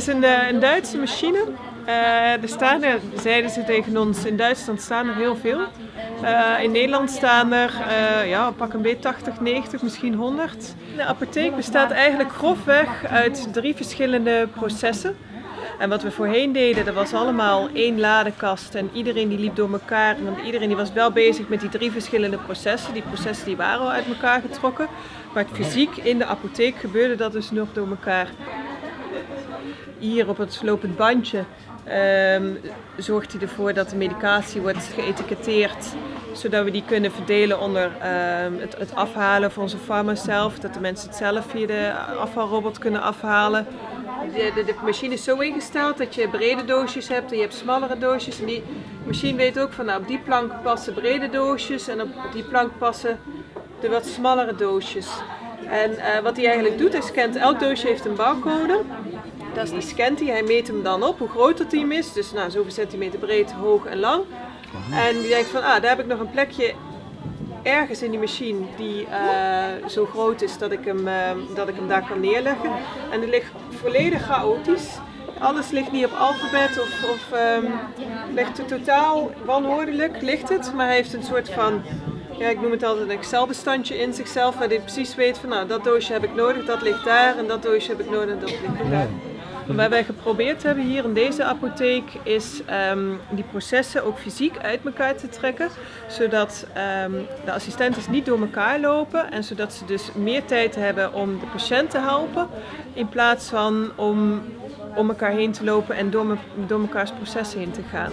is een Duitse machine. Er staan er, zeiden ze tegen ons, in Duitsland staan er heel veel. In Nederland staan er pak een beetje 80, 90, misschien 100. De apotheek bestaat eigenlijk grofweg uit 3 verschillende processen. En wat we voorheen deden, dat was allemaal 1 ladekast en iedereen die liep door elkaar. En iedereen die was wel bezig met die 3 verschillende processen. Die processen die waren al uit elkaar getrokken. Maar fysiek in de apotheek gebeurde dat dus nog door elkaar. Hier op het lopend bandje zorgt hij ervoor dat de medicatie wordt geëtiketteerd, zodat we die kunnen verdelen onder het afhalen van onze farma zelf, dat de mensen het zelf via de afvalrobot kunnen afhalen. De machine is zo ingesteld dat je brede doosjes hebt en je hebt smallere doosjes. En die machine weet ook van op die plank passen brede doosjes en op die plank passen de wat smallere doosjes. En wat hij eigenlijk doet, hij scant, elk doosje heeft een barcode. Die scant hij, hij meet hem dan op, hoe groot dat hij is. Dus zoveel centimeter breed, hoog en lang. En die denkt van, daar heb ik nog een plekje ergens in die machine die zo groot is dat ik hem daar kan neerleggen. En het ligt volledig chaotisch. Alles ligt niet op alfabet of ligt totaal wanordelijk, ligt het. Maar hij heeft een soort van, ik noem het altijd een Excel-bestandje in zichzelf, waar hij precies weet van, dat doosje heb ik nodig, dat ligt daar en dat doosje heb ik nodig en dat ligt daar. Wat wij geprobeerd hebben hier in deze apotheek is die processen ook fysiek uit elkaar te trekken, zodat de assistenten niet door elkaar lopen en zodat ze dus meer tijd hebben om de patiënt te helpen in plaats van om elkaar heen te lopen en door mekaars processen heen te gaan.